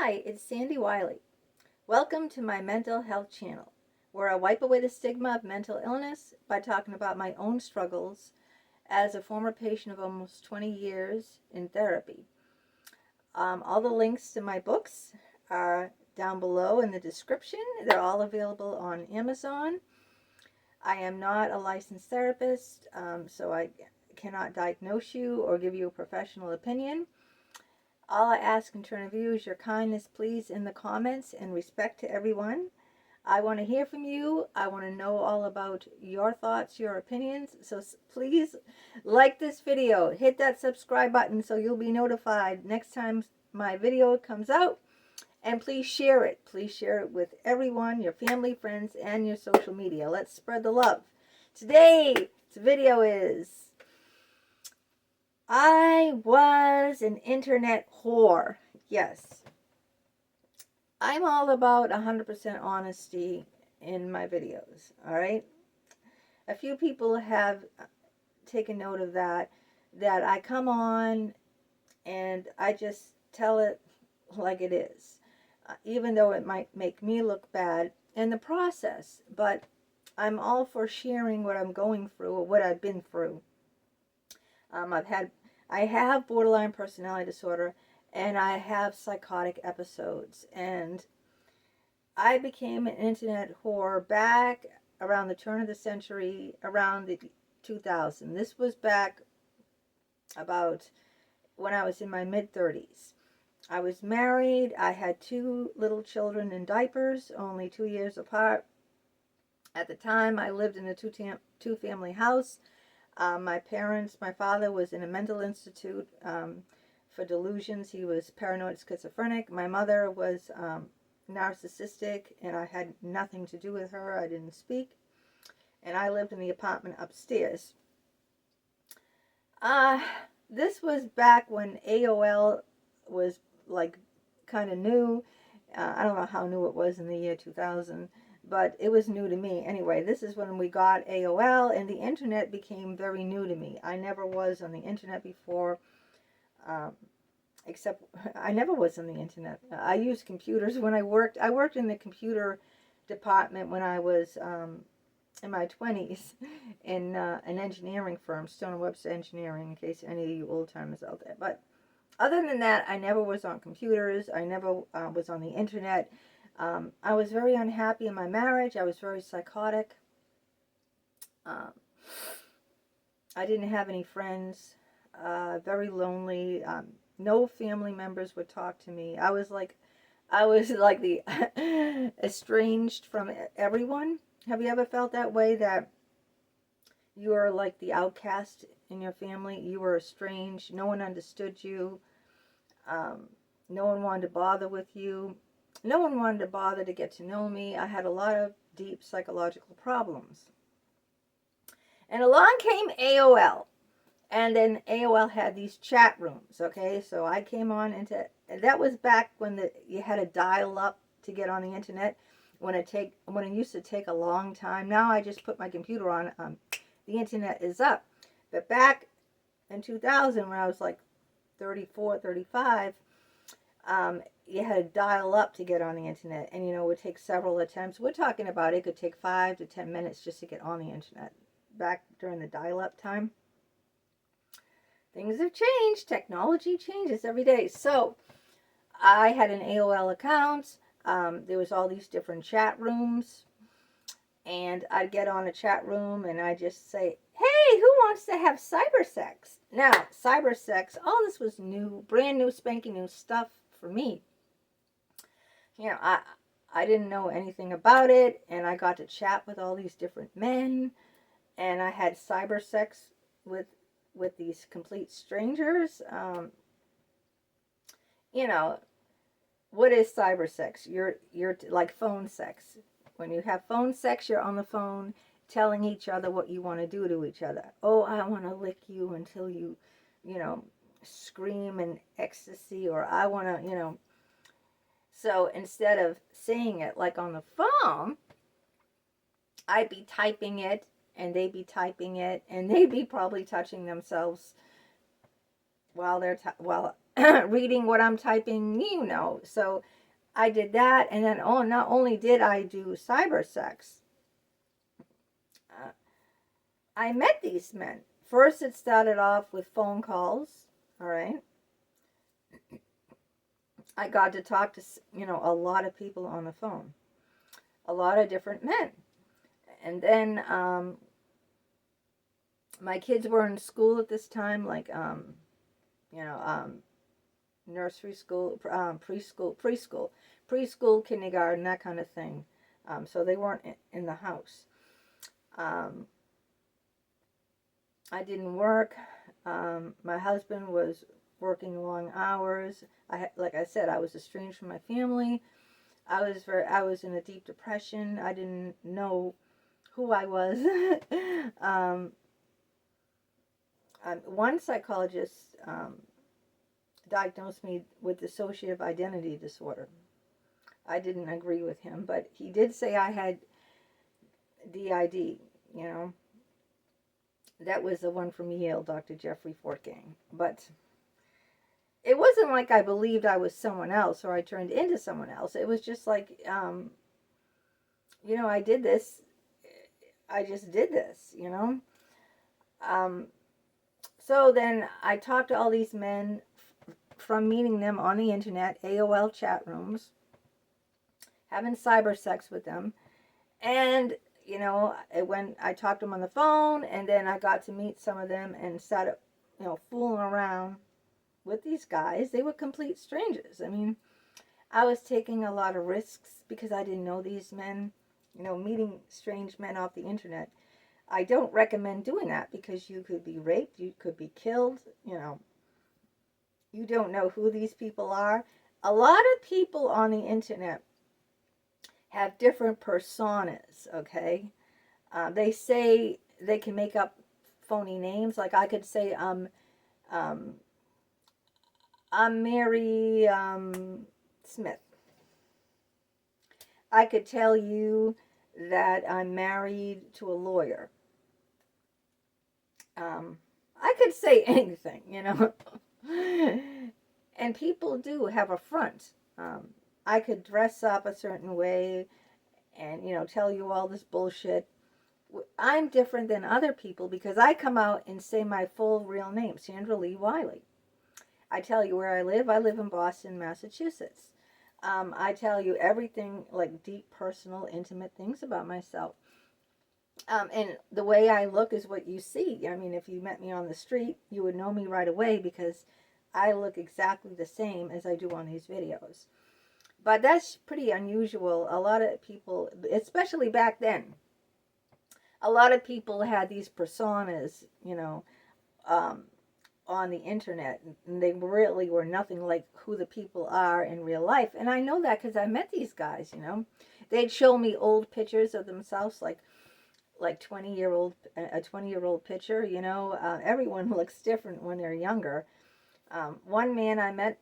Hi, it's Sandy Wyllie. Welcome to my mental health channel, where I wipe away the stigma of mental illness by talking about my own struggles as a former patient of almost 20 years in therapy. All the links to my books are down below in the description. They're all available on Amazon. I am not a licensed therapist, so I cannot diagnose you or give you a professional opinion. All I ask in turn of you is your kindness, please, in the comments, and respect to everyone. I want to hear from you. I want to know all about your thoughts, your opinions. So please like this video. Hit that subscribe button so you'll be notified next time my video comes out. And please share it. Please share it with everyone, your family, friends, and your social media. Let's spread the love. Today's video is, I was an internet whore. Yes. I'm all about 100% honesty in my videos, all right? A few people have taken note of that I come on and I just tell it like it is, even though it might make me look bad in the process. But I'm all for sharing what I'm going through or what I've been through. I have borderline personality disorder, and I have psychotic episodes, and I became an internet whore back around the turn of the century, around the 2000. This was back about when I was in my mid-30s. I was married. I had 2 little children in diapers, only 2 years apart. At the time, I lived in a two-family house. My father was in a mental institute for delusions. He was paranoid schizophrenic. My mother was narcissistic, and I had nothing to do with her. I didn't speak. And I lived in the apartment upstairs. This was back when AOL was like kind of new. I don't know how new it was in the year 2000, but it was new to me. Anyway, this is when we got AOL, and the internet became very new to me. I never was on the internet before, except I never was on the internet. I used computers when I worked. I worked in the computer department when I was in my 20s in an engineering firm, Stone & Webster Engineering, in case any of you old-timers out there. But other than that, I never was on computers. I never was on the internet. I was very unhappy in my marriage. I was very psychotic. I didn't have any friends. Very lonely. No family members would talk to me. I was like the estranged from everyone. Have you ever felt that way, that you are like the outcast in your family? You were estranged. No one understood you. No one wanted to bother with you. No one wanted to bother to get to know me. I had a lot of deep psychological problems. And along came AOL. And then AOL had these chat rooms, okay? So I came on into, that was back when you had to dial up to get on the internet, when it used to take a long time. Now I just put my computer on, the internet is up. But back in 2000, when I was like 34, 35, you had to dial up to get on the internet, and it would take several attempts. We're talking about it could take 5 to 10 minutes just to get on the internet back during the dial-up time. Things have changed. Technology changes every day. So I had an AOL account. There was all these different chat rooms, and I'd get on a chat room and I just say, hey, who wants to have cyber sex? Now, cyber sex, all this was new, brand new, spanking new stuff for me. I didn't know anything about it, and I got to chat with all these different men, and I had cyber sex with these complete strangers. What is cyber sex? You're like phone sex. When you have phone sex, you're on the phone telling each other what you want to do to each other. Oh, I want to lick you until you scream in ecstasy, or I want to, So instead of saying it like on the phone, I'd be typing it, and they'd be typing it, and they'd be probably touching themselves while reading what I'm typing, So I did that, and then, not only did I do cyber sex, I met these men. First, it started off with phone calls, all right? I got to talk to, a lot of people on the phone, a lot of different men. And then my kids were in school at this time, like, nursery school, preschool, kindergarten, that kind of thing. So they weren't in the house. I didn't work. My husband was working long hours. Like I said, I was estranged from my family. I was in a deep depression. I didn't know who I was. One psychologist diagnosed me with dissociative identity disorder. I didn't agree with him, but he did say I had DID, That was the one from Yale, Dr. Jeffrey Fortgang. But it wasn't like I believed I was someone else or I turned into someone else. It was just like, I did this. I just did this, So then I talked to all these men from meeting them on the internet, AOL chat rooms, having cyber sex with them. And, when I talked to them on the phone, and then I got to meet some of them and started, fooling around with these guys. They were complete strangers. I mean, I was taking a lot of risks because I didn't know these men, meeting strange men off the internet. I don't recommend doing that because you could be raped, you could be killed, You don't know who these people are. A lot of people on the internet have different personas, okay? They say they can make up phony names. Like I could say, I'm Mary Smith. I could tell you that I'm married to a lawyer. I could say anything, And people do have a front. I could dress up a certain way and, tell you all this bullshit. I'm different than other people because I come out and say my full real name, Sandra Lee Wyllie. I tell you where I live. I live in Boston, Massachusetts. I tell you everything, like deep, personal, intimate things about myself. And the way I look is what you see. I mean, if you met me on the street, you would know me right away because I look exactly the same as I do on these videos. But that's pretty unusual. A lot of people, especially back then, a lot of people had these personas, on the internet, and they really were nothing like who the people are in real life. And I know that because I met these guys, They'd show me old pictures of themselves, like a 20-year-old picture, everyone looks different when they're younger. One man I met,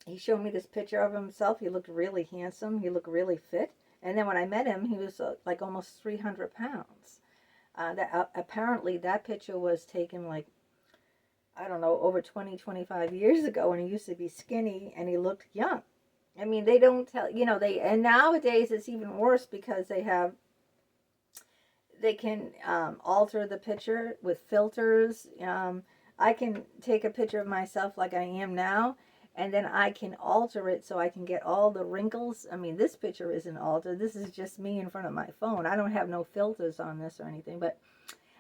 he showed me this picture of himself. He looked really handsome. He looked really fit. And then when I met him, he was like almost 300 pounds. Apparently that picture was taken like, I don't know, over 20, 25 years ago, and he used to be skinny and he looked young. I mean, they don't tell, and nowadays it's even worse because they can alter the picture with filters. I can take a picture of myself like I am now, and then I can alter it so I can get all the wrinkles. I mean, this picture isn't altered. This is just me in front of my phone. I don't have no filters on this or anything, but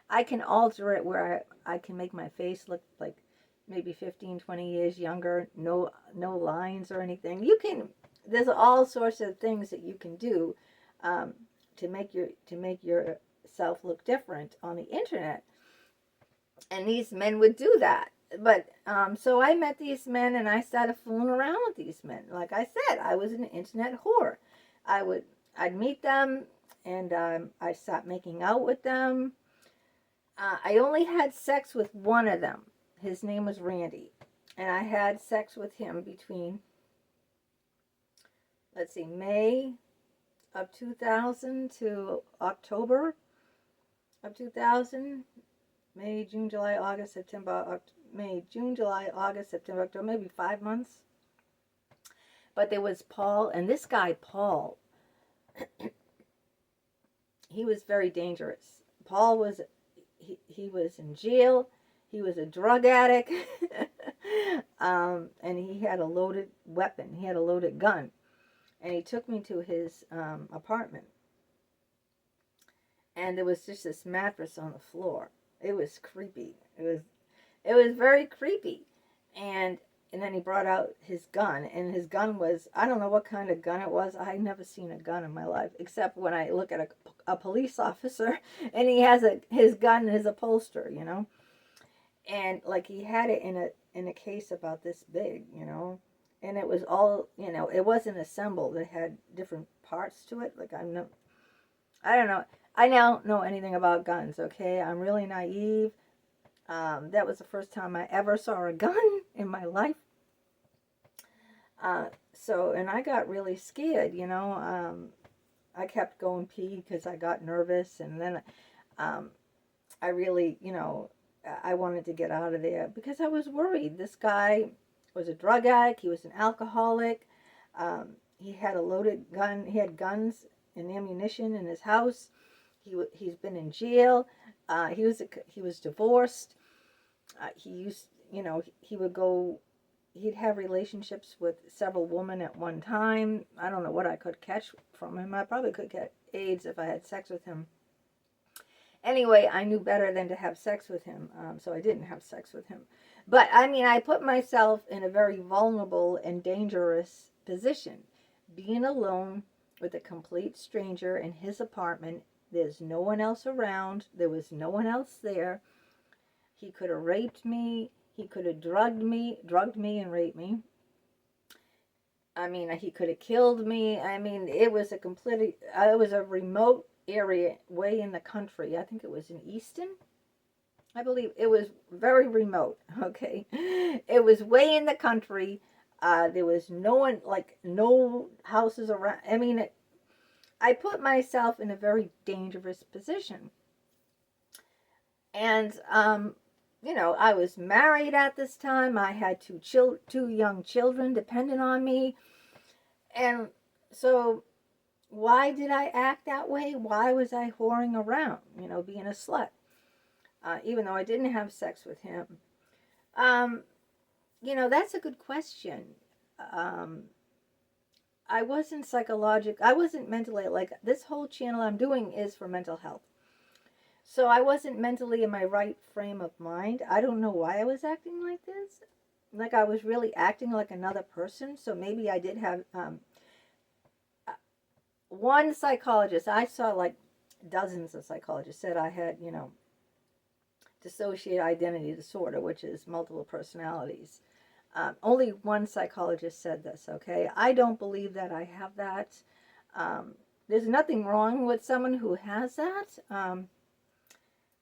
I can alter it where I can make my face look like maybe 15, 20 years younger. No lines or anything. There's all sorts of things that you can do to make yourself look different on the internet. And these men would do that. But so I met these men and I started fooling around with these men. Like I said, I was an internet whore. I'd meet them and I'd start making out with them. I only had sex with one of them. His name was Randy. And I had sex with him between, May of 2000 to October of 2000. May, June, July, August, September, May, June, July, August, September, October, maybe 5 months. But there was Paul, and this guy, Paul, he was very dangerous. Paul was, he was in jail. He was a drug addict. And he had a loaded weapon. He had a loaded gun. And he took me to his apartment. And there was just this mattress on the floor. It was creepy. It was very creepy. And then he brought out his gun. And his gun was, I don't know what kind of gun it was. I had never seen a gun in my life. Except when I look at a police officer. And he has his gun in his upholster, you know. And like he had it in a case about this big, you know. And it was all, you know, it wasn't assembled. It had different parts to it. Like I don't know. I don't know anything about guns, okay? I'm really naive. That was the first time I ever saw a gun in my life. And I got really scared, you know. I kept going pee because I got nervous. And then I really, you know, I wanted to get out of there because I was worried. This guy was a drug addict. He was an alcoholic. He had a loaded gun. He had guns and ammunition in his house. He's been in jail. He was divorced. He used, you know, he'd have relationships with several women at one time. I don't know what I could catch from him. I probably could get AIDS if I had sex with him. Anyway, I knew better than to have sex with him, so I didn't have sex with him. But, I mean, I put myself in a very vulnerable and dangerous position. Being alone with a complete stranger in his apartment. There's no one else around. There was no one else there. He could have raped me. He could have drugged me and raped me. I mean, he could have killed me. I mean, it was a remote area way in the country. I think it was in Easton. I believe it was very remote. Okay. It was way in the country. There was no one, like no houses around. I mean, I put myself in a very dangerous position. And, you know, I was married at this time. I had two young children dependent on me. And so why did I act that way? Why was I whoring around, you know, being a slut? Even though I didn't have sex with him. You know, that's a good question. I wasn't I wasn't mentally, like this whole channel I'm doing is for mental health. So I wasn't mentally in my right frame of mind. I don't know why I was acting like this. Like I was really acting like another person. So maybe I did have, one psychologist, I saw like dozens of psychologists said I had, you know, dissociative identity disorder, which is multiple personalities. Only one psychologist said this, okay? I don't believe that I have that. There's nothing wrong with someone who has that.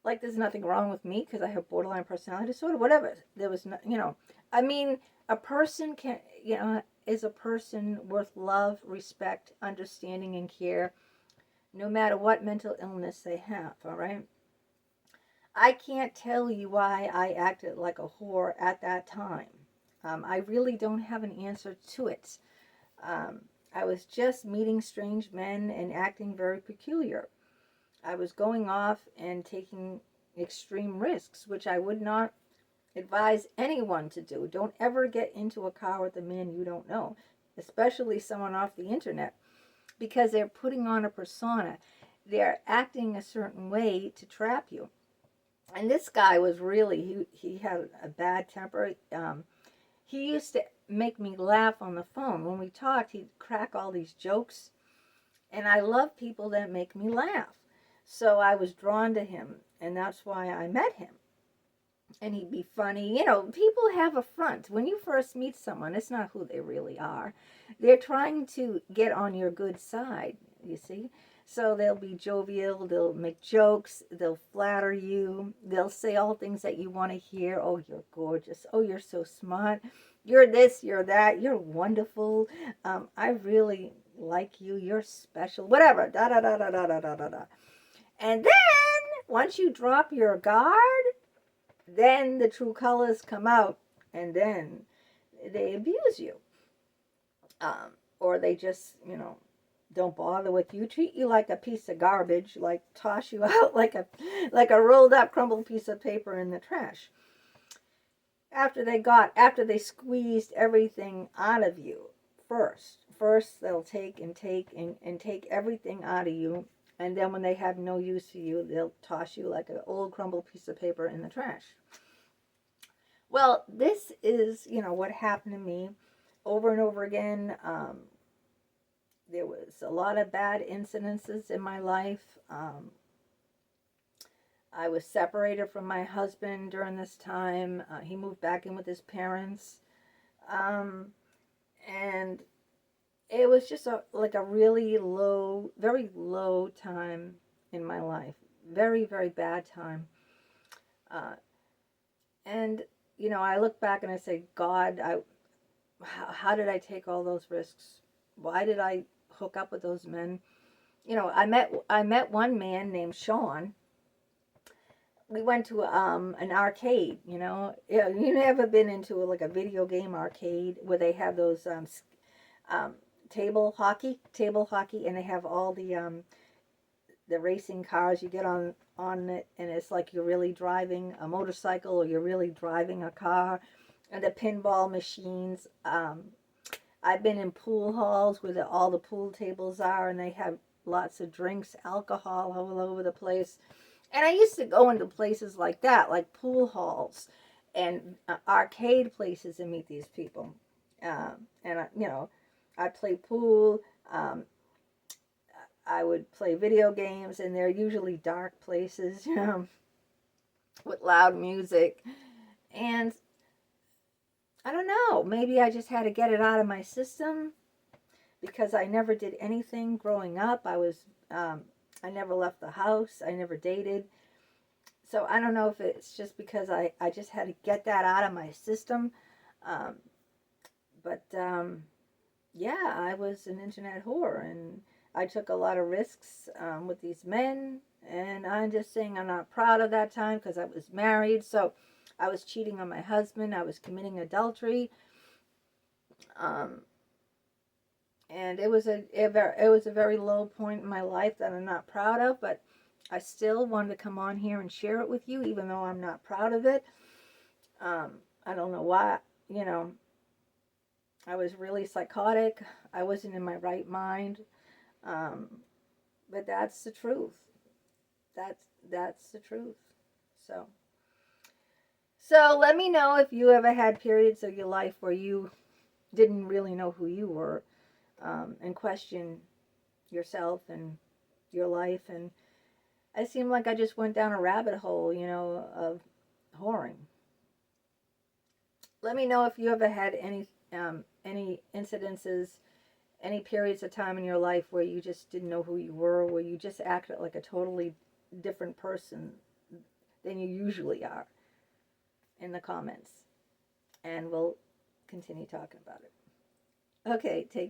Like there's nothing wrong with me because I have borderline personality disorder, whatever. There was no, you know, I mean, a person can, you know, is a person worth love, respect, understanding, and care, no matter what mental illness they have, all right? I can't tell you why I acted like a whore at that time. I really don't have an answer to it. I was just meeting strange men and acting very peculiar. I was going off and taking extreme risks, which I would not advise anyone to do. Don't ever get into a car with a man you don't know, especially someone off the internet, because they're putting on a persona. They're acting a certain way to trap you. And this guy was really, he had a bad temper. He used to make me laugh on the phone. When we talked, he'd crack all these jokes. And I love people that make me laugh. So I was drawn to him. And that's why I met him. And he'd be funny. You know, people have a front. When you first meet someone, it's not who they really are. They're trying to get on your good side, you see. So they'll be jovial, they'll make jokes, they'll flatter you, they'll say all things that you want to hear. Oh, you're gorgeous. Oh, you're so smart. You're this, you're that. You're wonderful. I really like you. You're special. Whatever. Da da da da da da da da. And then once you drop your guard, then the true colors come out, and then they abuse you. Or they just, don't bother with you, treat you like a piece of garbage, like toss you out like a rolled up crumbled piece of paper in the trash. After they squeezed everything out of you first they'll take and take everything out of you, and then when they have no use for you, they'll toss you like an old crumbled piece of paper in the trash. Well, this is, what happened to me over and over again. There was a lot of bad incidences in my life. I was separated from my husband during this time. He moved back in with his parents. And it was just like a really low, very low time in my life. Very, very bad time. And, I look back and I say, God, how did I take all those risks? Why did I hook up with those men? I met one man named Sean. We went to an arcade. You never been into like a video game arcade where they have those table hockey, and they have all the racing cars. You get on it, and it's like you're really driving a motorcycle or you're really driving a car. And the pinball machines. I've been in pool halls where all the pool tables are, and they have lots of drinks, alcohol all over the place. And I used to go into places like that, like pool halls and arcade places, and meet these people. And I play pool. I would play video games, and they're usually dark places, with loud music. And I don't know, maybe I just had to get it out of my system because I never did anything growing up. I never left the house. I never dated. So I don't know if it's just because I just had to get that out of my system. But yeah, I was an internet whore, and I took a lot of risks with these men. And I'm just saying I'm not proud of that time because I was married. So I was cheating on my husband. I was committing adultery. And it was a very low point in my life that I'm not proud of, but I still wanted to come on here and share it with you, even though I'm not proud of it. I don't know why, I was really psychotic. I wasn't in my right mind. But that's the truth. That's the truth. So let me know if you ever had periods of your life where you didn't really know who you were. And question yourself and your life. And I seem like I just went down a rabbit hole, of whoring. Let me know if you ever had any incidences, any periods of time in your life where you just didn't know who you were, where you just acted like a totally different person than you usually are, in the comments. And we'll continue talking about it. Okay, take care.